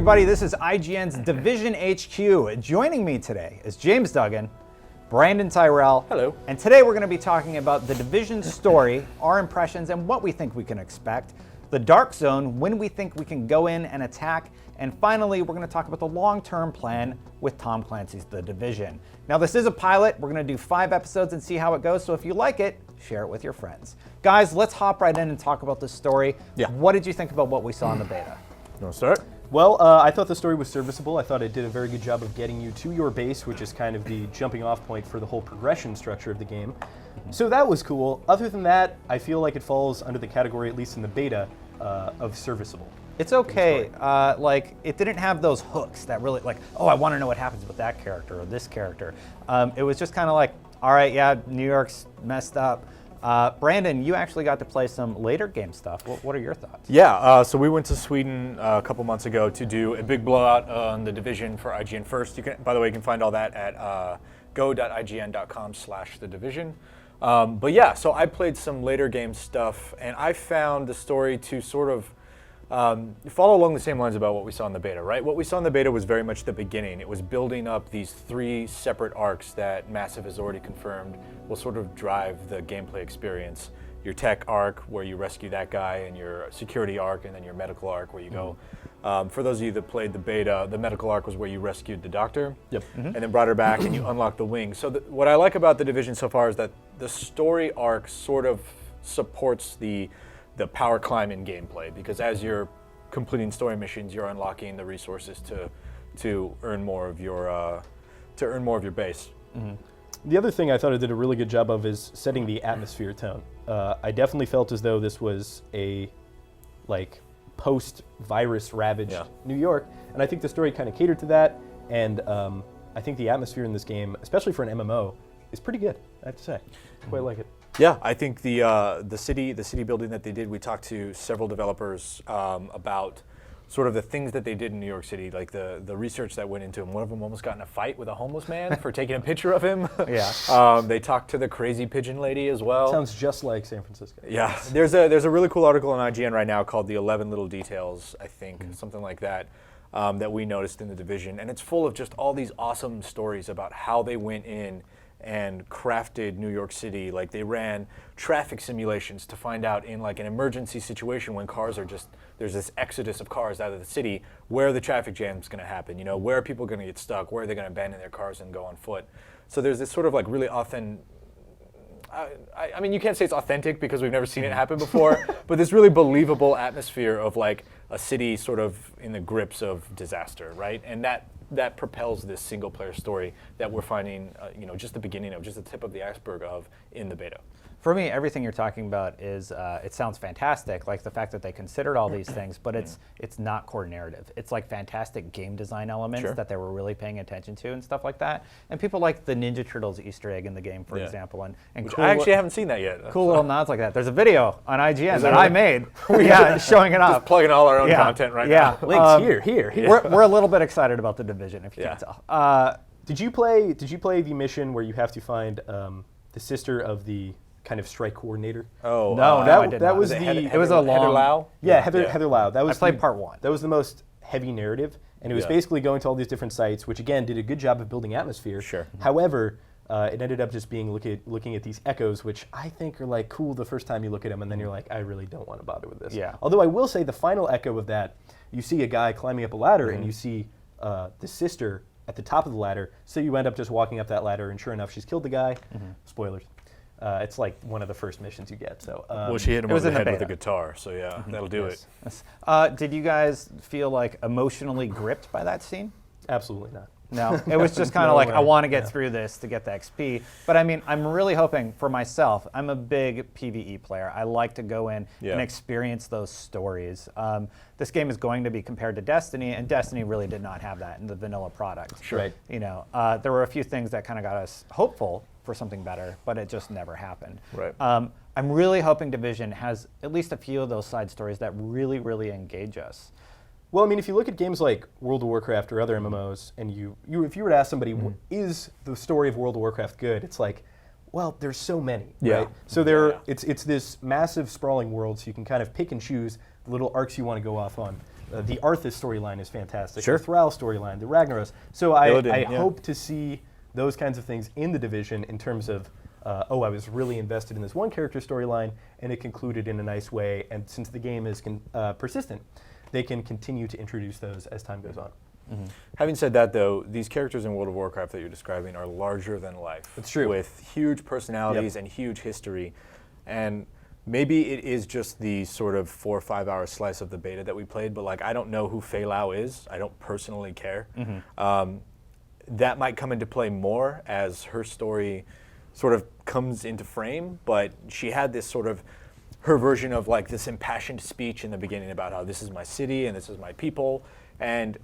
everybody. This is IGN's Division HQ. Joining me today is James Duggan, Brandon Tyrell. Hello. And today we're going to be talking about the Division story, our impressions, and what we think we can expect. The Dark Zone, when we think we can go in and attack. And finally, we're going to talk about the long-term plan with Tom Clancy's The Division. Now, this is a pilot. We're going to do 5 episodes and see how it goes. So if you like it, share it with your friends. Guys, let's hop right in and talk about the story. Yeah. What did you think about what we saw in the beta? You want to start? Well, I thought the story was serviceable. I thought it did a very good job of getting you to your base, which is kind of the jumping off point for the whole progression structure of the game. So that was cool. Other than that, I feel like it falls under the category, at least in the beta, of serviceable. It's okay. Like, it didn't have those hooks that really, like, oh, I want to know what happens with that character or this character. It was just kind of like, all right, yeah, New York's messed up. Brandon, you actually got to play some later game stuff. What are your thoughts? Yeah, so we went to Sweden a couple months ago to do a big blowout on the Division for IGN First. You can, by the way, you can find all that at go.ign.com/thedivision. But yeah, so I played some later game stuff, and I found the story to sort of follow along the same lines about what we saw in the beta, right? What we saw in the beta was very much the beginning. It was building up these 3 separate arcs that Massive has already confirmed will sort of drive the gameplay experience. Your tech arc, where you rescue that guy, and your security arc, and then your medical arc, where you go. For those of you that played the beta, the medical arc was where you rescued the doctor, and then brought her back, and you unlocked the wing. So what I like about the Division so far is that the story arc sort of supports the power climbing gameplay, because as you're completing story missions, you're unlocking the resources to earn more of your base. The other thing I thought it did a really good job of is setting the atmosphere tone. I definitely felt as though this was a post-virus ravaged New York, and I think the story kind of catered to that. And I think the atmosphere in this game, especially for an MMO, is pretty good. I have to say, I quite like it. Yeah, I think the city building that they did, we talked to several developers about sort of the things that they did in New York City, like the research that went into them. One of them almost got in a fight with a homeless man for taking a picture of him. Yeah. They talked to the crazy pigeon lady as well. Sounds just like San Francisco. Yeah, there's a really cool article on IGN right now called "The 11 Little Details," I think, something like that, that we noticed in the Division, and it's full of just all these awesome stories about how they went in and crafted New York City. Like, they ran traffic simulations to find out in like an emergency situation when cars are just, there's this exodus of cars out of the city, where the traffic jam's going to happen, you know, where are people going to get stuck, where are they going to abandon their cars and go on foot. So there's this sort of like really authentic, I mean, you can't say it's authentic because we've never seen it happen before, but this really believable atmosphere of like a city sort of in the grips of disaster, right? And that propels this single player story that we're finding, just the beginning of, just the tip of the iceberg of in the beta. For me, everything you're talking about is, it sounds fantastic, like the fact that they considered all these things, but it's not core narrative. It's like fantastic game design elements that they were really paying attention to and stuff like that. And people like the Ninja Turtles Easter egg in the game, for example. And Which cool I actually haven't seen that yet. Cool little nods like that. There's a video on IGN that I made, showing it off. Just plugging all our own content right now. Links here. We're a little bit excited about the Division, if you can't tell. Did you play the mission where you have to find the sister of the kind of strike coordinator? Oh, no, I did not. That was it was a long. Heather Lau? Yeah, Heather Lau. That was I played part 1. That was the most heavy narrative, and it was basically going to all these different sites, which again did a good job of building atmosphere. Sure. However, it ended up just being looking at these echoes, which I think are like cool the first time you look at them, and then you're like, I really don't want to bother with this. Yeah. Although I will say the final echo of that, you see a guy climbing up a ladder, and you see the sister at the top of the ladder, so you end up just walking up that ladder, and sure enough, she's killed the guy. Spoilers. It's like one of the first missions you get. So well, she hit him over the head with a guitar, so yeah, that'll do it. Yes. Did you guys feel like emotionally gripped by that scene? Absolutely not. No, it was just kind of like, I want to get through this to get the XP. But I mean, I'm really hoping for myself. I'm a big PvE player. I like to go in and experience those stories. This game is going to be compared to Destiny, and Destiny really did not have that in the vanilla product. Sure. Right. You know, there were a few things that kind of got us hopeful for something better, but it just never happened. Right. I'm really hoping Division has at least a few of those side stories that really, really engage us. Well, I mean, if you look at games like World of Warcraft or other MMOs, and if you were to ask somebody, is the story of World of Warcraft good? It's like, well, there's so many, right? So it's this massive sprawling world, so you can kind of pick and choose the little arcs you want to go off on. The Arthas storyline is fantastic. Sure. The Thrall storyline, the Ragnaros. So I Illidan, yeah. hope to see those kinds of things in the Division in terms of, I was really invested in this one character storyline, and it concluded in a nice way. And since the game is persistent, they can continue to introduce those as time goes on. Mm-hmm. Having said that, though, these characters in World of Warcraft that you're describing are larger than life. That's true. With huge personalities and huge history. And maybe it is just the sort of 4 or 5 hour slice of the beta that we played, but like I don't know who Fei Lao is. I don't personally care. That might come into play more as her story sort of comes into frame, but she had this sort of her version of like this impassioned speech in the beginning about how this is my city and this is my people. And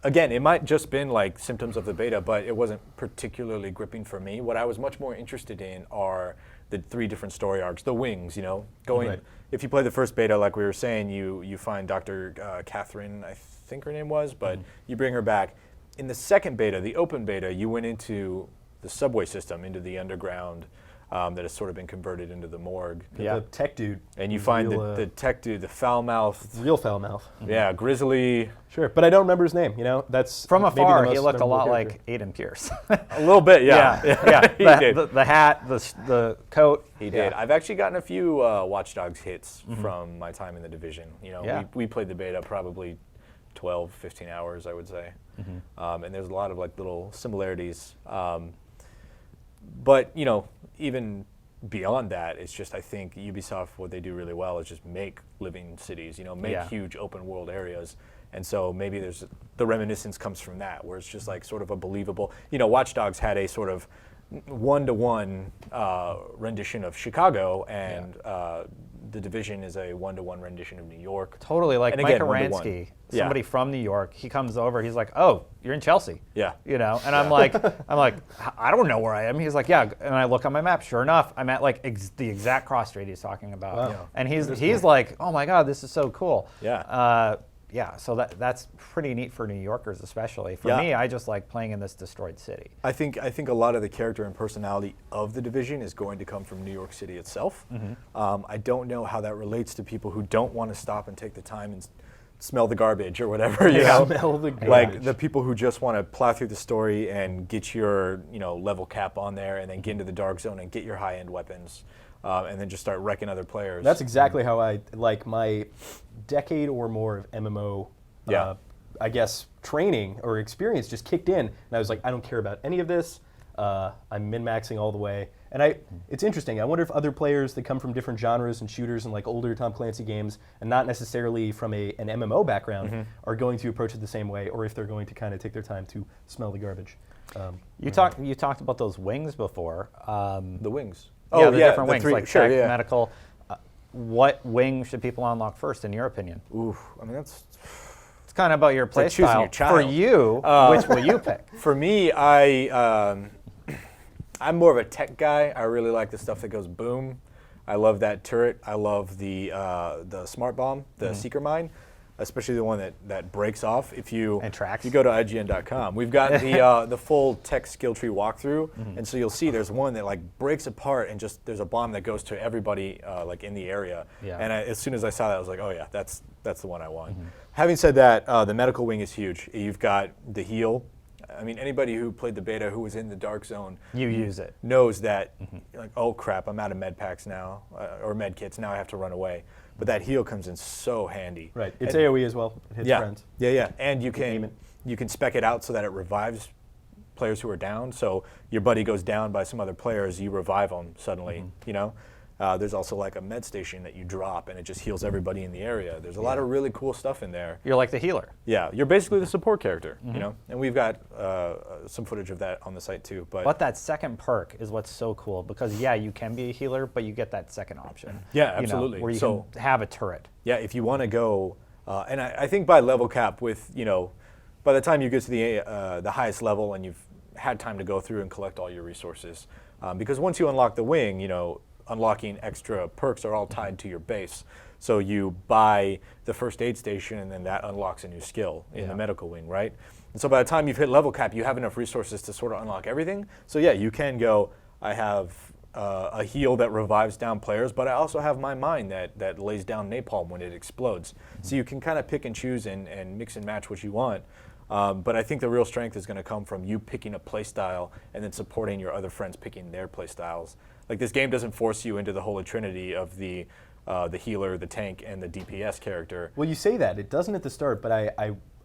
again, it might just been like symptoms of the beta, but it wasn't particularly gripping for me. What I was much more interested in are the 3 different story arcs, the wings, you know, going. Right. If you play the first beta, like we were saying, you find Dr. Catherine, I think her name was, but you bring her back. In the second beta, the open beta, you went into the subway system, into the underground that has sort of been converted into the morgue. The tech dude. And you find real, the tech dude, the foul mouth. Real foul mouth. Yeah, grizzly. Sure, but I don't remember his name. You know, that's From maybe the afar, most he looked a memorable lot character. like Aiden Pierce. A little bit, yeah. He did. The hat, the coat. He did. I've actually gotten a few Watch Dogs hits from my time in the Division. You know, we played the beta probably 12, 15 hours, I would say. And there's a lot of like little similarities. But, you know, even beyond that, it's just I think Ubisoft, what they do really well is just make living cities, you know, make huge open world areas. And so maybe there's the reminiscence comes from that, where it's just like sort of a believable, you know, Watch Dogs had a sort of one-to-one rendition of Chicago, and the Division is a one-to-one rendition of New York. Totally, like And Mike again, one-to-one. Aransky, somebody from New York. He comes over. He's like, "Oh, you're in Chelsea." Yeah. You know, and I'm like, I don't know where I am. He's like, "Yeah," and I look on my map. Sure enough, I'm at like the exact cross street he's talking about. Wow. And he's like, "Oh my God, this is so cool." Yeah. So that's pretty neat for New Yorkers, especially. For Yeah. me, I just like playing in this destroyed city. I think a lot of the character and personality of the Division is going to come from New York City itself. I don't know how that relates to people who don't want to stop and take the time and smell the garbage or whatever. You know? Smell the garbage. Like the people who just want to plow through the story and get your level cap on there and then get into the dark zone and get your high-end weapons. And then just start wrecking other players. That's exactly how I like my decade or more of MMO, I guess, training or experience just kicked in. And I was like, I don't care about any of this. I'm min-maxing all the way. And it's interesting. I wonder if other players that come from different genres and shooters and like older Tom Clancy games and not necessarily from an MMO background are going to approach it the same way, or if they're going to kind of take their time to smell the garbage. You talked about those wings before. the wings. The different wings, 3, like tech, medical. What wing should people unlock first, in your opinion? Oof. I mean, that's It's kind of about your play like choosing style. your child. For you, which will you pick? For me, I'm more of a tech guy. I really like the stuff that goes boom. I love that turret. I love the smart bomb, the seeker mine, especially the one that breaks off. If you tracks. If you go to IGN.com, we've got the full tech skill tree walkthrough, and so you'll see there's one that like breaks apart and just there's a bomb that goes to everybody like in the area. Yeah. And as soon as I saw that, I was like, oh yeah, that's the one I want. Having said that, the medical wing is huge. You've got the heal. I mean, anybody who played the beta who was in the dark zone You use it. knows that, like, oh crap, I'm out of med packs now, or med kits, now I have to run away. But that heal comes in so handy. Right. It's And- AoE as well. It hits friends. Yeah. And you aim can it. spec it out so that it revives players who are down. So your buddy goes down by some other players, you revive them suddenly, you know? There's also like a med station that you drop and it just heals everybody in the area. There's a lot of really cool stuff in there. You're like the healer. Yeah, you're basically the support character, you know? And we've got some footage of that on the site too. But that second perk is what's so cool because, yeah, you can be a healer, but you get that second option. Yeah, you know, absolutely. where you So- can have a turret. Yeah, if you want to go, and I think by level cap with, by the time you get to the highest level and you've had time to go through and collect all your resources, because once you unlock the wing, unlocking extra perks are all tied to your base. So you buy the first aid station and then that unlocks a new skill in the medical wing, right? And so by the time you've hit level cap, you have enough resources to sort of unlock everything. So yeah, you can go, I have a heal that revives down players, but I also have my mind that lays down napalm when it explodes. So you can kind of pick and choose and mix and match what you want. But I think the real strength is going to come from you picking a play style and then supporting your other friends picking their play styles. Like, this game doesn't force you into the holy trinity of the healer, the tank, and the DPS character. Well, you say that. It doesn't at the start, but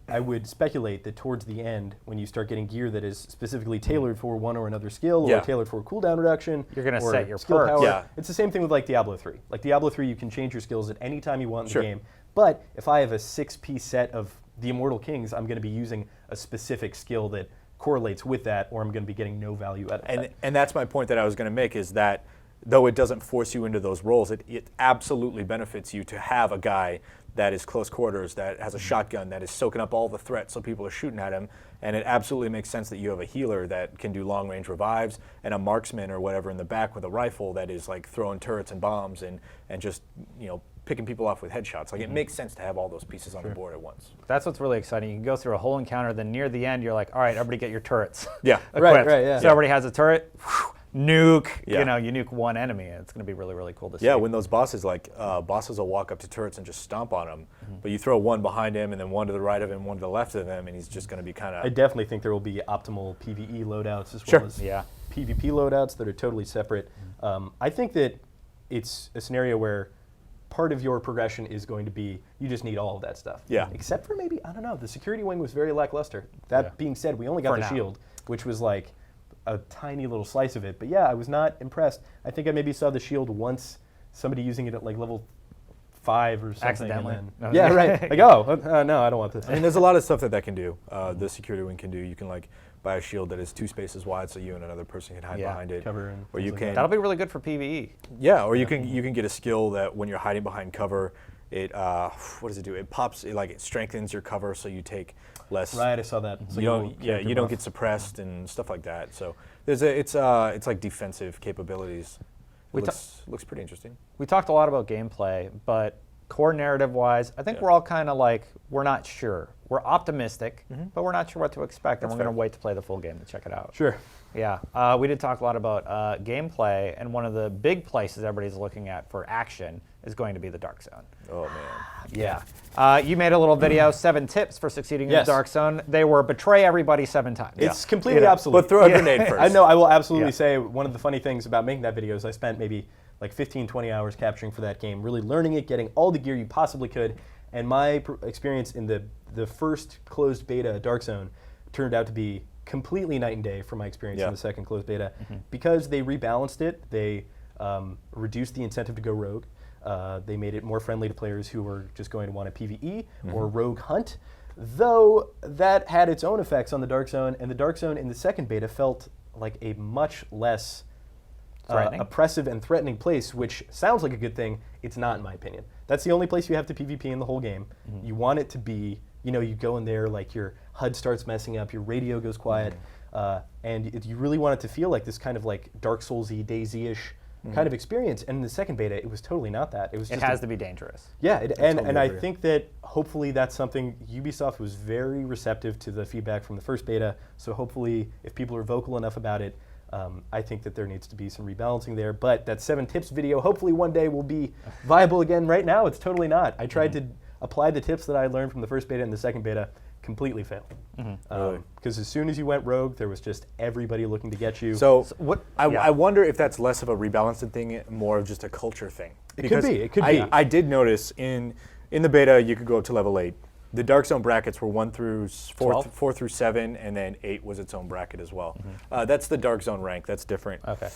I would speculate that towards the end, when you start getting gear that is specifically tailored for one or another skill, or tailored for cooldown reduction, you're going to or set your skill perks. power. Yeah. It's the same thing with like Diablo 3. Like Diablo 3, you can change your skills at any time you want in Sure. the game. But if I have a 6-piece set of the Immortal Kings, I'm going to be using a specific skill that correlates with that, or I'm going to be getting no value out of that. And that's my point that I was going to make, is that though it doesn't force you into those roles, it absolutely benefits you to have a guy that is close quarters, that has a shotgun, that is soaking up all the threats so people are shooting at him. And it absolutely makes sense that you have a healer that can do long-range revives, and a marksman or whatever in the back with a rifle that is like throwing turrets and bombs and just, you know, picking people off with headshots. Like, it makes sense to have all those pieces on the board at once. That's what's really exciting. You can go through a whole encounter, then near the end, you're like, all right, everybody get your turrets. Yeah. equipped. Right, yeah. So everybody has a turret, nuke, Yeah. you know, you nuke one enemy. It's going to be really, really cool to see. Yeah, when those bosses, bosses will walk up to turrets and just stomp on them, but you throw one behind him and then one to the right of him, one to the left of him, and he's just going to be kind I of... definitely think there will be optimal PvE loadouts as Sure. well as Yeah. PvP loadouts that are totally separate. I think that it's a scenario where part of your progression is going to be you just need all of that stuff. Yeah. Except for maybe, I don't know, the security wing was very lackluster. That being said, we only got For the now. shield, which was like a tiny little slice of it. But yeah, I was not impressed. I think I maybe saw the shield once, somebody using it at like level 5 or something. Accidentally. And No. then, yeah, right. Like, no, I don't want this. I mean, there's a lot of stuff that can do. The security wing can do. You can like buy a shield that is 2 spaces wide, so you and another person can hide behind it. Cover and or you things like can, That'll be really good for PvE. yeah, or you can get a skill that when you're hiding behind cover, it what does it do? It pops, it strengthens your cover, so you take less. Right, I saw that. It's like You a don't, little yeah, character you don't buff. get suppressed and stuff like that. So it's like defensive capabilities. It looks pretty interesting. We talked a lot about gameplay, but core narrative-wise, I think we're all kind of like, we're not sure. We're optimistic, but we're not sure what to expect, and we're going to wait to play the full game to check it out. Sure. Yeah, we did talk a lot about gameplay, and one of the big places everybody's looking at for action is going to be the Dark Zone. Oh man. Yeah. You made a little video, 7 tips for succeeding in Yes. the Dark Zone. They were betray everybody 7 times. It's completely obsolete. But throw a grenade first. I know, I will absolutely Yeah. say one of the funny things about making that video is I spent maybe like 15, 20 hours capturing for that game, really learning it, getting all the gear you possibly could, and my experience in the first closed beta Dark Zone turned out to be completely night and day from my experience in the second closed beta. Because they rebalanced it, they reduced the incentive to go rogue. They made it more friendly to players who were just going to want a PvE or rogue hunt, though that had its own effects on the Dark Zone, and the Dark Zone in the second beta felt like a much less oppressive and threatening place, which sounds like a good thing. It's not, in my opinion. That's the only place you have to PvP in the whole game. You want it to be, you go in there, like your HUD starts messing up, your radio goes quiet, and you really want it to feel like this kind of like Dark Souls-y, DayZ-ish kind of experience. And in the second beta, it was totally not that. It was It just has to be dangerous. yeah, and totally I agree. think that hopefully that's something Ubisoft was very receptive to the feedback from the first beta. So hopefully, if people are vocal enough about it, I think that there needs to be some rebalancing there. But that 7 tips video, hopefully one day will be viable again. Right now, it's totally not. I tried to apply the tips that I learned from the first beta and the second beta, completely failed. Really? Because as soon as you went rogue, there was just everybody looking to get you. So what- I yeah. wonder if that's less of a rebalancing thing, more of just a culture thing. It could Because be, it could I, be. I did notice in the beta you could go up to level 8. The Dark Zone brackets were 1 through 4 through 7, and then 8 was its own bracket as well. That's the Dark Zone rank. That's different. Okay.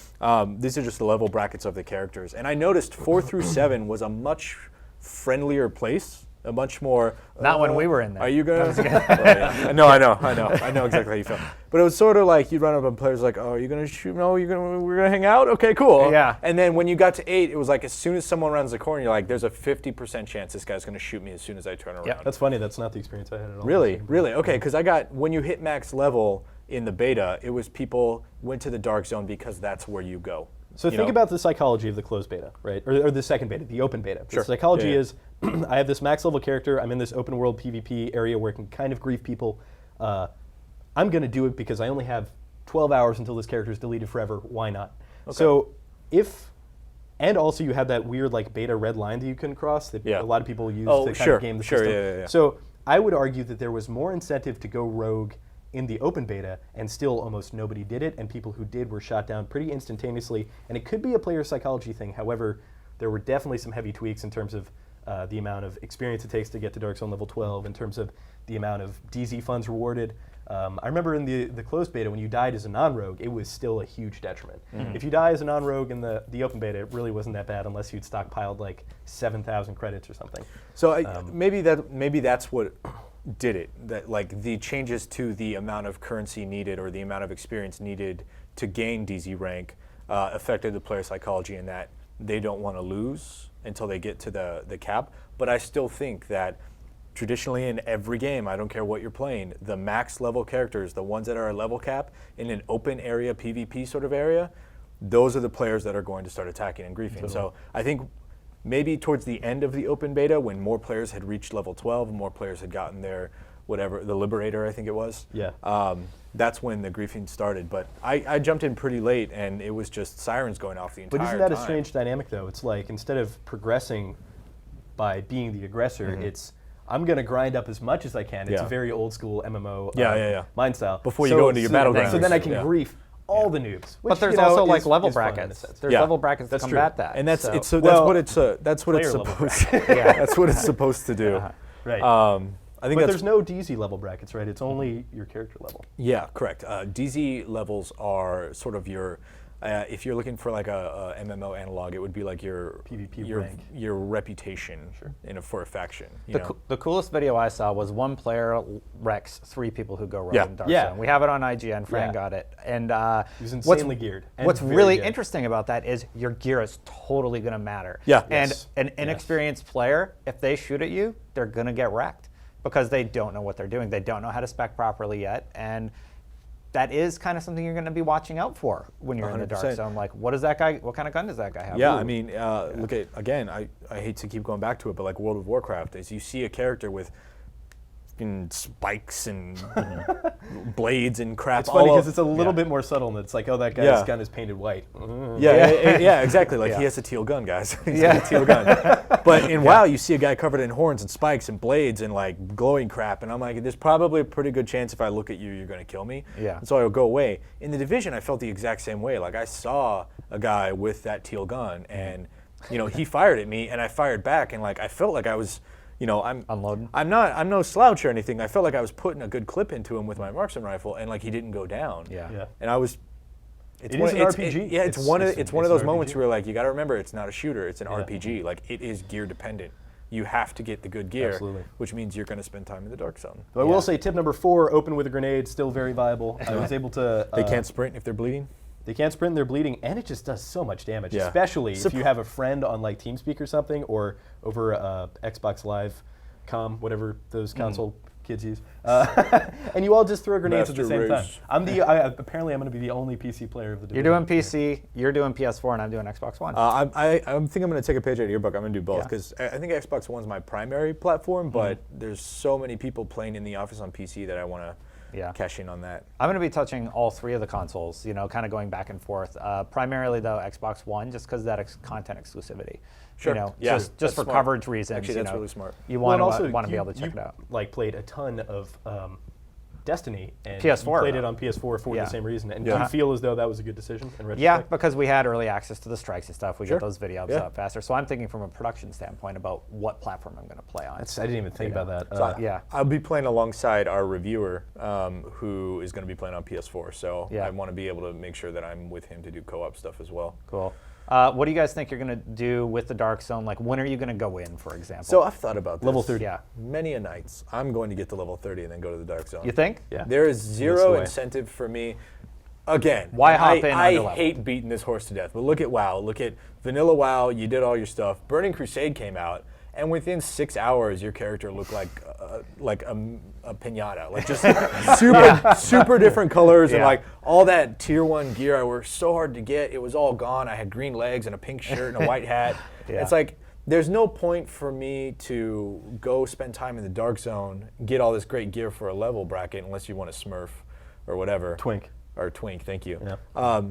These are just the level brackets of the characters, and I noticed 4 through 7 was a much friendlier place. A much more. Not when we were in there. Are you gonna? No, I know exactly how you felt. But it was sort of like you'd run up on players like, "Oh, are you gonna shoot? No, we're gonna hang out. Okay, cool." Yeah. And then when you got to 8, it was like as soon as someone rounds the corner, you're like, "There's a 50% chance this guy's gonna shoot me as soon as I turn around." Yep. That's funny. That's not the experience I had at all. Really? Okay, because when you hit max level in the beta, it was people went to the Dark Zone because that's where you go. So think about the psychology of the closed beta, right? Or the second beta, the open beta. Sure. The psychology Yeah, yeah. is, I have this max level character, I'm in this open world PvP area where I can kind of grief people. I'm going to do it because I only have 12 hours until this character is deleted forever. Why not? So And also you have that weird like beta red line that you can cross that a lot of people use to kind of game the system. Yeah. So I would argue that there was more incentive to go rogue in the open beta, and still almost nobody did it, and people who did were shot down pretty instantaneously. And it could be a player psychology thing. However, there were definitely some heavy tweaks in terms of the amount of experience it takes to get to Dark Zone level 12, in terms of the amount of DZ funds rewarded. I remember in the closed beta, when you died as a non-rogue, it was still a huge detriment. If you die as a non-rogue in the open beta, it really wasn't that bad unless you'd stockpiled like 7,000 credits or something. So maybe that's what did it. That like the changes to the amount of currency needed or the amount of experience needed to gain DZ rank affected the player psychology in that they don't want to lose until they get to the cap. But I still think that traditionally in every game, I don't care what you're playing, the max level characters, the ones that are a level cap in an open area PvP sort of area, those are the players that are going to start attacking and griefing. Totally. So I think maybe towards the end of the open beta, when more players had reached level 12 and more players had gotten their whatever, the Liberator I think it was, that's when the griefing started. But I jumped in pretty late and it was just sirens going off the entire time. But isn't that a strange dynamic though? It's like instead of progressing by being the aggressor, it's I'm going to grind up as much as I can. It's a very old school MMO mind style. Before you go into your battlegrounds. So then I can grief all the noobs. Which, but there's also like level brackets. There's level brackets that combat that. And that's what it's supposed that's what it's supposed to do. Right. I think but there's no DZ level brackets, right? It's only your character level. Yeah, correct. DZ levels are sort of your if you're looking for like a MMO analog, it would be like your PvP rank. Your reputation for a faction. The coolest video I saw was one player wrecks 3 people who go rogue in Dark Zone. We have it on IGN. Fran got it, and he was insanely geared. What's really interesting about that is your gear is totally going to matter. Yeah. And an inexperienced player, if they shoot at you, they're going to get wrecked because they don't know what they're doing. They don't know how to spec properly yet, and that is kind of something you're going to be watching out for when you're 100%. In the Dark Zone. Like, what kind of gun does that guy have? Yeah, I mean, look at, again, I hate to keep going back to it, but like World of Warcraft, is you see a character with spikes and blades and crap. It's funny because it's a little bit more subtle, and it's like, oh, that guy's gun is painted white. Yeah, exactly. Like he has a teal gun, guys. He's got a teal gun. But in WoW, you see a guy covered in horns and spikes and blades and like glowing crap, and I'm like, there's probably a pretty good chance if I look at you, you're going to kill me. Yeah. And so I would go away. In the Division, I felt the exact same way. Like I saw a guy with that teal gun, and he fired at me, and I fired back, and like I felt like I was. I'm unloading. I'm no slouch or anything. I felt like I was putting a good clip into him with my marksman rifle, and like he didn't go down. Yeah. And I was. It is an RPG. It's one of those moments where like you got to remember it's not a shooter. It's an RPG. Like it is gear dependent. You have to get the good gear, which means you're going to spend time in the Dark Zone. But I will say, tip number 4: open with a grenade. Still very viable. I was able to. They can't sprint if they're bleeding. They can't sprint, they're bleeding, and it just does so much damage, especially if you have a friend on like TeamSpeak or something, or over Xbox Live comm, whatever those console kids use. And you all just throw grenades at the same time. Apparently I'm going to be the only PC player of the division. You're doing PC, you're doing PS4, and I'm doing Xbox One. I think I'm going to take a page out of your book. I'm going to do both, because I think Xbox One's my primary platform, but there's so many people playing in the office on PC that I want to cash in on that. I'm going to be touching all 3 of the consoles, kind of going back and forth. Primarily, though, Xbox One, just because of that content exclusivity. Sure. Just for smart. coverage reasons. Actually, that's really smart. You want to be able to check it out. Like played a ton of Destiny, and PS4, you played it on PS4 for the same reason. And do you feel as though that was a good decision in retrospect? Yeah, because we had early access to the strikes and stuff. We get those videos up faster. So I'm thinking from a production standpoint about what platform I'm going to play on. I didn't even think about that. So I'll be playing alongside our reviewer, who is going to be playing on PS4. So I want to be able to make sure that I'm with him to do co-op stuff as well. Cool. What do you guys think you're going to do with the Dark Zone? Like, when are you going to go in, for example? So I've thought about this. Level 30. Yeah. Many a nights. I'm going to get to level 30 and then go to the Dark Zone. You think? Yeah. There is zero incentive for me. Again, why hop in? I hate beating this horse to death, but look at WoW. Look at Vanilla WoW. You did all your stuff. Burning Crusade came out, and within 6 hours, your character looked like a pinata, like just super different colors, and like all that tier 1 gear I worked so hard to get, it was all gone. I had green legs and a pink shirt and a white hat. It's like there's no point for me to go spend time in the Dark Zone, get all this great gear for a level bracket, unless you want to smurf or whatever. Twink. or twink. Thank you. Yeah. I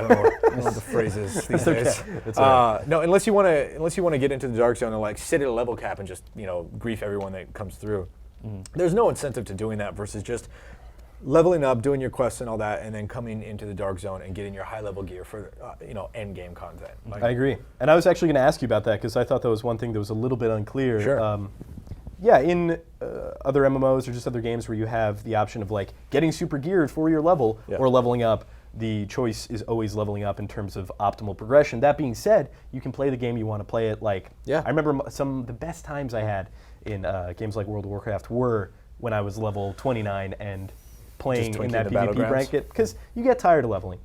don't know what the phrase is these days. It's all right. No, unless you want to get into the Dark Zone and like sit at a level cap and just grief everyone that comes through. There's no incentive to doing that versus just leveling up, doing your quests and all that, and then coming into the Dark Zone and getting your high level gear for end game content. Like, I agree. And I was actually going to ask you about that because I thought that was one thing that was a little bit unclear. Sure. Yeah, in other MMOs or just other games where you have the option of like getting super geared for your level or leveling up, the choice is always leveling up in terms of optimal progression. That being said, you can play the game you want to play it. Like, I remember some of the best times I had in games like World of Warcraft were when I was level 29 and playing in that PvP bracket, because you get tired of leveling,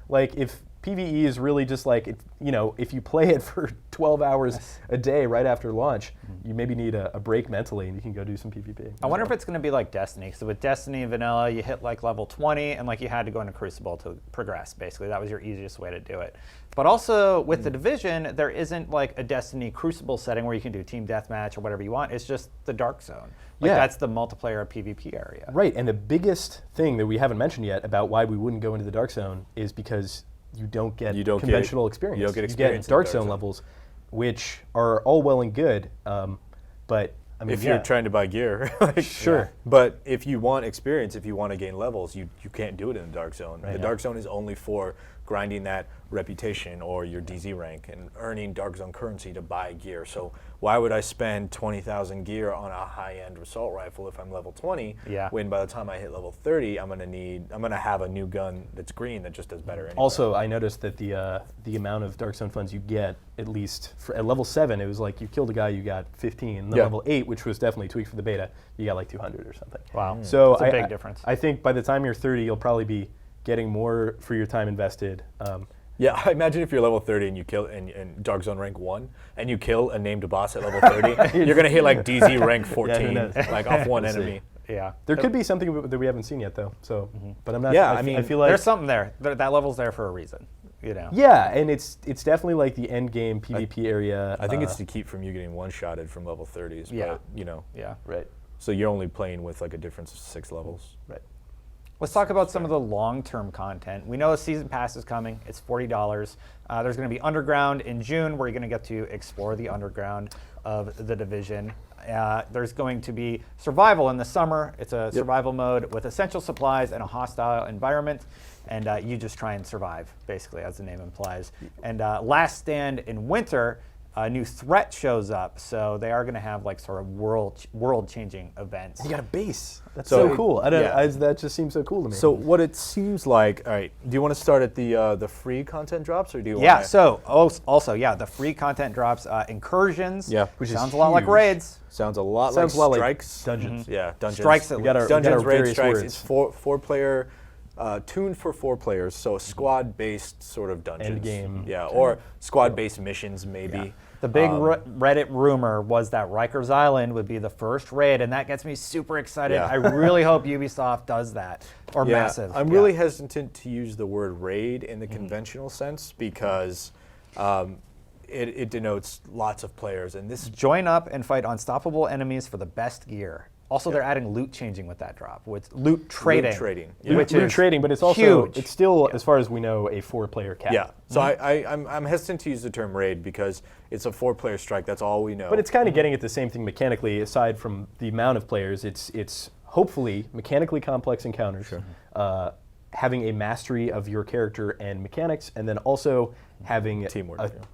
Like, if PvE is really just like, if you play it for 12 hours a day right after launch, you maybe need a break mentally and you can go do some PvP. I wonder if it's going to be like Destiny. So with Destiny Vanilla, you hit like level 20 and like you had to go into Crucible to progress, basically. That was your easiest way to do it. But also with the Division, there isn't like a Destiny Crucible setting where you can do team deathmatch or whatever you want. It's just the Dark Zone. Like that's the multiplayer PvP area. Right, and the biggest thing that we haven't mentioned yet about why we wouldn't go into the Dark Zone is because you don't get conventional experience. You don't get experience. You get Dark Zone levels, which are all well and good, but I mean, if you're trying to buy gear, sure. But if you want experience, if you want to gain levels, you can't do it in the Dark Zone. Right, the Dark Zone is only for grinding that reputation or your DZ rank and earning Dark Zone currency to buy gear. So why would I spend 20,000 gear on a high-end assault rifle if I'm level 20? When by the time I hit level 30, I'm gonna have a new gun that's green that just does better anyway. Also, I noticed that the amount of Dark Zone funds you get, at least at level 7, it was like you killed a guy, you got 15. The level 8, which was definitely tweaked for the beta, you got like 200 or something. Wow. So that's a big difference. I think by the time you're 30, you'll probably be getting more for your time invested. Yeah, I imagine if you're level 30 and you kill in Dark Zone rank 1 and you kill a named boss at level 30, you're gonna hit like DZ rank 14, like off one enemy. Yeah, there could be something that we haven't seen yet, though. So, but I'm not. Yeah, I feel like there's something there. That level's there for a reason. Yeah, and it's definitely like the end game PvP area. I think it's to keep from you getting one-shotted from level 30s. Yeah. But, Yeah. Right. So you're only playing with like a difference of 6 levels. Right. Let's talk about some of the long-term content. We know a season pass is coming. It's $40. There's going to be Underground in June, where you're going to get to explore the underground of the Division. There's going to be survival in the summer. It's a survival mode with essential supplies and a hostile environment. And you just try and survive, basically, as the name implies. And Last Stand in winter, a new threat shows up. So they are going to have like sort of world-changing events. You got a base. That's so cool. That just seems so cool to me. So what it seems like, all right, do you want to start at the free content drops, or do you want to? So also, the free content drops, incursions, which sounds a lot like raids. Sounds a lot like strikes. Dungeons. Yeah, dungeons. Strikes Dungeons, raid strikes. Words. It's four-player, tuned for 4 players, so a squad-based sort of dungeons. End game. Yeah, or squad-based missions maybe. Yeah. The big Reddit rumor was that Rikers Island would be the first raid, and that gets me super excited. I really hope Ubisoft does that, or Massive. I'm really hesitant to use the word raid in the conventional sense because it denotes lots of players, and this join up and fight unstoppable enemies for the best gear. Also, they're adding loot changing with that drop, with loot trading. Loot trading, but it's also it's still, as far as we know, a 4-player cap. Yeah. So I'm hesitant to use the term raid because it's a 4-player strike. That's all we know. But it's kind of getting at the same thing mechanically. Aside from the amount of players, it's hopefully mechanically complex encounters. Sure. Having a mastery of your character and mechanics, and then also having a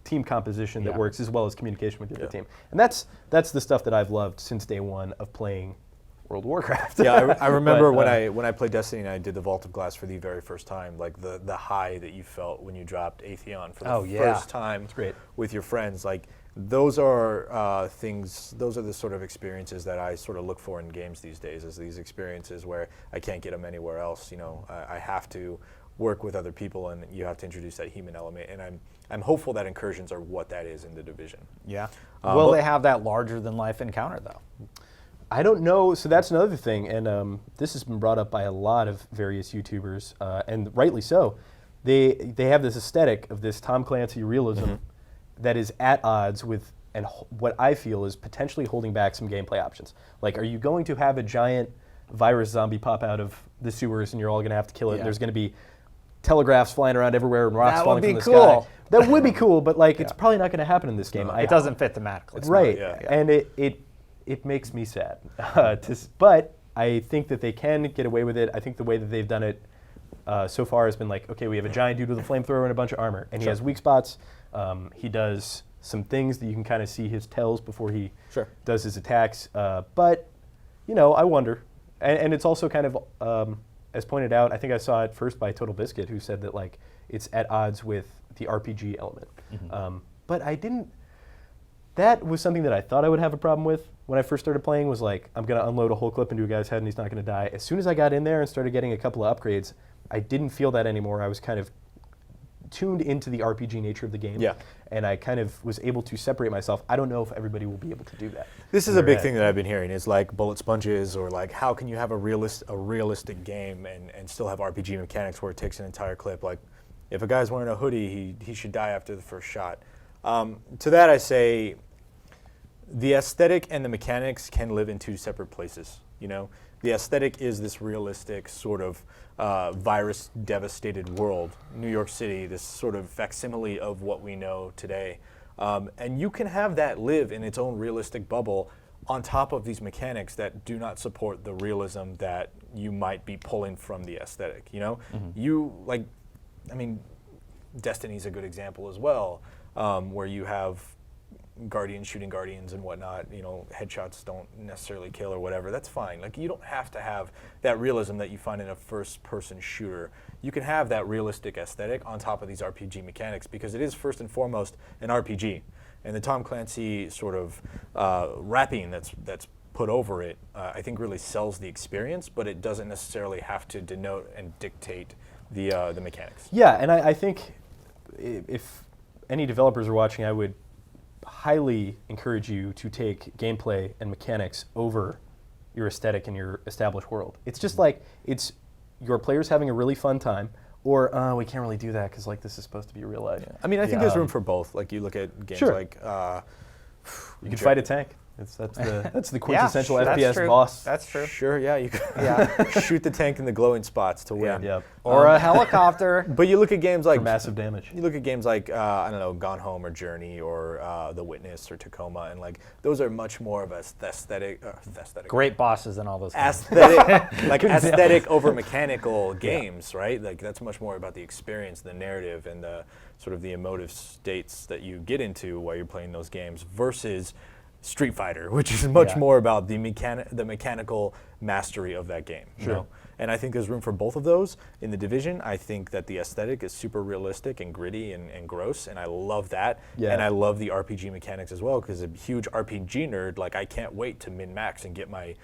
team composition that works, as well as communication with the other team. And that's the stuff that I've loved since day one of playing World of Warcraft. Yeah, I remember when I played Destiny and I did the Vault of Glass for the very first time, like the high that you felt when you dropped Atheon for the first time with your friends. Like those are things. Those are the sort of experiences that I sort of look for in games these days. Is these experiences where I can't get them anywhere else. I have to work with other people, and you have to introduce that human element. And I'm hopeful that incursions are what that is in the Division. Yeah. Will they have that larger than life encounter though? I don't know. So that's another thing, and this has been brought up by a lot of various YouTubers, and rightly so. They have this aesthetic of this Tom Clancy realism that is at odds with, and what I feel is potentially holding back some gameplay options. Like, are you going to have a giant virus zombie pop out of the sewers and you're all going to have to kill it. Yeah. There's going to be telegraphs flying around everywhere and rocks That would falling be from the cool. sky. That would be cool, but like it's probably not going to happen in this game. It doesn't fit thematically. Right, yeah. and it makes me sad. But I think that they can get away with it. I think the way that they've done it so far has been like, okay, we have a giant dude with a flamethrower and a bunch of armor, and he has weak spots. He does some things that you can kind of see his tells before he does his attacks. But, you know, I wonder. And it's also kind of, as pointed out, I think I saw it first by Total Biscuit, who said that like it's at odds with the RPG element. But I didn't. That was something that I thought I would have a problem with when I first started playing, was like, I'm going to unload a whole clip into a guy's head and he's not going to die. As soon as I got in there and started getting a couple of upgrades, I didn't feel that anymore. I was kind of tuned into the RPG nature of the game. Yeah. And I kind of was able to separate myself. I don't know if everybody will be able to do that. This is a big thing that I've been hearing, is like bullet sponges, or like how can you have a realistic game and still have RPG mechanics where it takes an entire clip. Like if a guy's wearing a hoodie, he should die after the first shot. To that I say, the aesthetic and the mechanics can live in two separate places. You know, the aesthetic is this realistic sort of virus-devastated world, New York City, this sort of facsimile of what we know today. And you can have that live in its own realistic bubble on top of these mechanics that do not support the realism that you might be pulling from the aesthetic, you know? You, like, I mean, Destiny's a good example as well, where you have Guardians shooting Guardians and whatnot, you know, headshots don't necessarily kill or whatever. That's fine. Like, you don't have to have that realism that you find in a first-person shooter. You can have that realistic aesthetic on top of these RPG mechanics, because it is first and foremost an RPG. And the Tom Clancy sort of wrapping that's put over it, I think really sells the experience, but it doesn't necessarily have to denote and dictate the mechanics. Yeah, and I think if any developers are watching, I would highly encourage you to take gameplay and mechanics over your aesthetic and your established world. It's just like, it's your players having a really fun time, or we can't really do that because like this is supposed to be real life. I mean, I think there's room for both. Like, you look at games like you can fight a tank. That's the quintessential FPS boss. That's true. Sure, yeah, you can shoot the tank in the glowing spots to win. Yeah. Or a helicopter. But you look at games like For massive damage. You look at games like I don't know, Gone Home or Journey or The Witness or Tacoma, and like those are much more of a aesthetic. Great bosses in all those games. Aesthetic, like aesthetic over mechanical games, right? Like that's much more about the experience, the narrative, and the sort of the emotive states that you get into while you're playing those games, versus Street Fighter, which is much more about the mechanical mastery of that game. You know? And I think there's room for both of those. In The Division, I think that the aesthetic is super realistic and gritty and gross, and I love that. Yeah. And I love the RPG mechanics as well, because a huge RPG nerd, like I can't wait to min-max and get my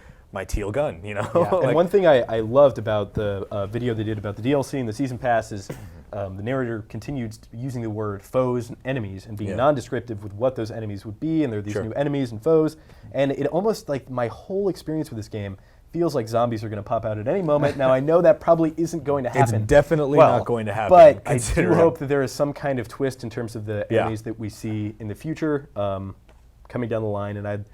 teal gun, you know? Yeah. And one thing I loved about the video they did about the DLC and the Season Pass is the narrator continued using the word foes and enemies and being non-descriptive with what those enemies would be, and there are these new enemies and foes. And it almost, like, my whole experience with this game feels like zombies are going to pop out at any moment. Now, I know that probably isn't going to happen. It's definitely not going to happen. But I do hope that there is some kind of twist in terms of the enemies that we see in the future coming down the line. And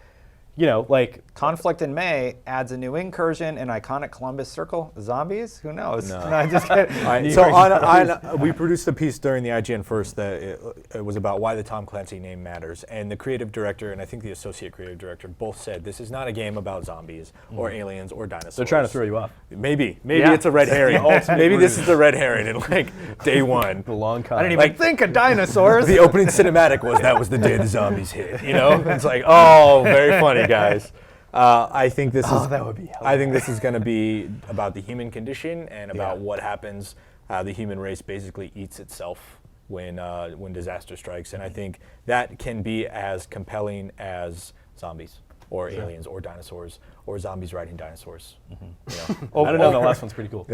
like Conflict in May adds a new incursion, an iconic Columbus Circle. Zombies? Who knows? No. No, just kidding. So we produced a piece during the IGN First that it was about why the Tom Clancy name matters, and the creative director and I think the associate creative director both said this is not a game about zombies or aliens or dinosaurs. they're trying to throw you off. Maybe it's a red herring. Maybe this is a red herring in like day one. The long con. I didn't even think of dinosaurs. The opening cinematic was the day the zombies hit. You know, it's like, oh, very funny, guys. I think this is. That would be. I think this is going to be about the human condition and about what happens. The human race basically eats itself when disaster strikes, and I think that can be as compelling as zombies or aliens or dinosaurs or zombies riding dinosaurs. You know? I don't know. The last one's pretty cool.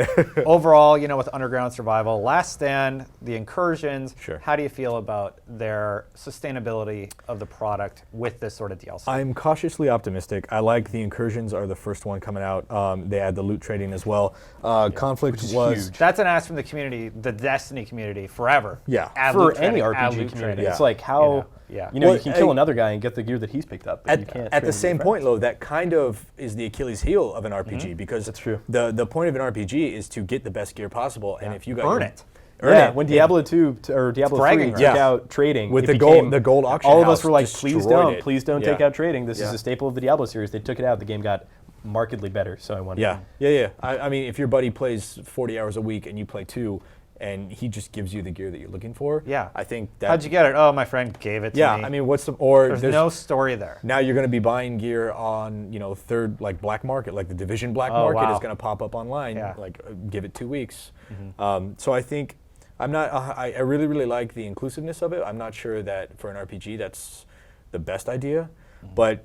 Overall, with Underground Survival, Last Stand, the incursions, Sure. How do you feel about their sustainability of the product with this sort of DLC? I'm cautiously optimistic. I like the incursions are the first one coming out. They add the loot trading as well. Conflict was huge. That's an ask from the community, the Destiny community, forever. Yeah. Add For loot any trading, add RPG loot community, trading. it's like how Yeah. you Well, can kill another guy and get the gear that he's picked up, but you can't. At trade the with same your point, friends. though, that kind of is the Achilles heel of an RPG because That's true. The point of an RPG is to get the best gear possible, and if you got Earn your- it. Yeah, when Diablo 2 or Diablo 3 bragging took rights. out trading, With it the became- gold auction all of us house were like, destroyed please don't it. take Yeah. out trading. This is Yeah. a staple of the Diablo series. They took it out. The game got markedly better. So I wanted. Yeah. I mean, if your buddy plays 40 hours a week and you play 2, and he just gives you the gear that you're looking for, Yeah. I think that. How'd you get it? Oh, my friend gave it to me. Yeah, I mean, what's the or there's no story there. Now you're going to be buying gear on, third like black market, like the Division black Oh, market wow. is going to pop up online. Yeah. Like give it 2 weeks. So I think I'm not. I really really like the inclusiveness of it. I'm not sure that for an RPG that's the best idea, but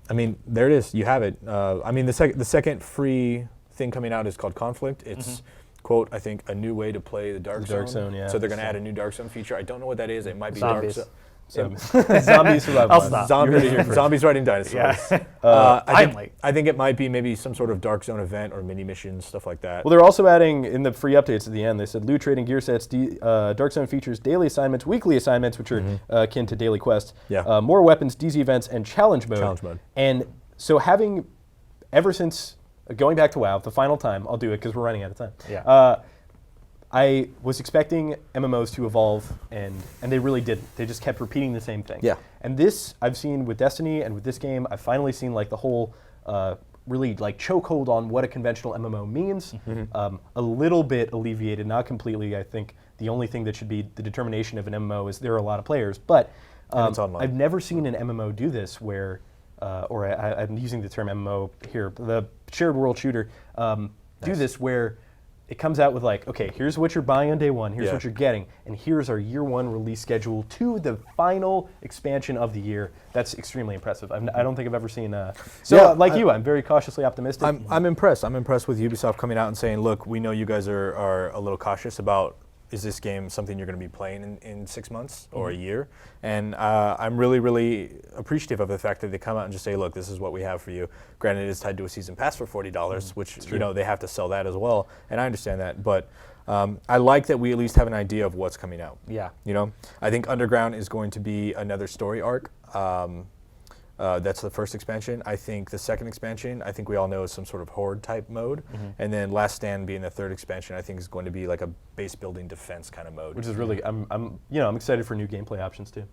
I mean there it is. You have it. I mean the second free thing coming out is called Conflict. It's quote I think a new way to play the Dark Zone. Dark Zone, yeah. So they're going to add a new Dark Zone feature. I don't know what that is. It might be Zombies. Dark Zone. Zombie survival. I'll stop. Zombies riding dinosaurs. Yeah. I think it might be maybe some sort of Dark Zone event or mini missions, stuff like that. Well, they're also adding in the free updates at the end. They said loot, trading, gear sets. Dark Zone features daily assignments, weekly assignments, which are akin to daily quests. Yeah. More weapons, DZ events, and challenge mode. Challenge mode. And so having, ever since going back to WoW, the final time, I'll do it because we're running out of time. Yeah. I was expecting MMOs to evolve, and they really didn't. They just kept repeating the same thing. Yeah. And this I've seen with Destiny, and with this game, I've finally seen like the whole really like chokehold on what a conventional MMO means. A little bit alleviated, not completely. I think the only thing that should be the determination of an MMO is there are a lot of players, but And it's online. I've never seen an MMO do this where, I'm using the term MMO here, the shared world shooter, do this where it comes out with like, okay, here's what you're buying on day one, here's Yeah. what you're getting, and here's our year one release schedule to the final expansion of the year. That's extremely impressive. I don't think I've ever seen. I'm very cautiously optimistic. I'm impressed. I'm impressed with Ubisoft coming out and saying, look, we know you guys are a little cautious about is this game something you're going to be playing in 6 months or a year? And I'm really, really appreciative of the fact that they come out and just say, look, this is what we have for you. Granted, it is tied to a season pass for $40, which they have to sell that as well. And I understand that, but I like that we at least have an idea of what's coming out. Yeah. I think Underground is going to be another story arc. That's the first expansion. I think the second expansion, I think we all know is some sort of horde type mode. And then Last Stand being the third expansion, I think is going to be like a base building defense kind of mode. which is really, I'm excited for new gameplay options too.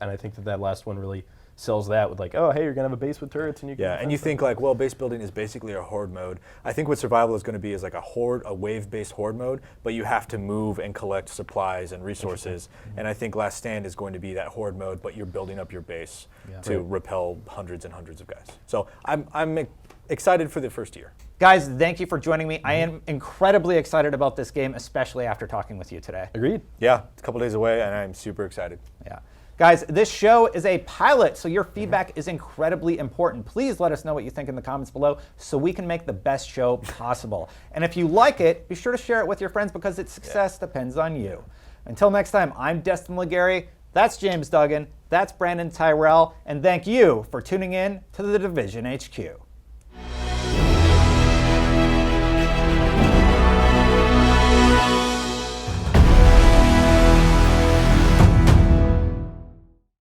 And I think that last one really sells that with like, oh, hey, you're gonna have a base with turrets and you can. Yeah, and you think like, well, base building is basically a horde mode. I think what survival is going to be is like a wave-based horde mode, but you have to move and collect supplies and resources. And I think Last Stand is going to be that horde mode, but you're building up your base to repel hundreds and hundreds of guys. So I'm excited for the first year. Guys, thank you for joining me. I am incredibly excited about this game, especially after talking with you today. Agreed. Yeah, it's a couple days away, and I'm super excited. Yeah. Guys, this show is a pilot, so your feedback is incredibly important. Please let us know what you think in the comments below so we can make the best show possible. And if you like it, be sure to share it with your friends because its success depends on you. Until next time, I'm Destin Legary. That's James Duggan. That's Brandon Tyrell. And thank you for tuning in to the Division HQ.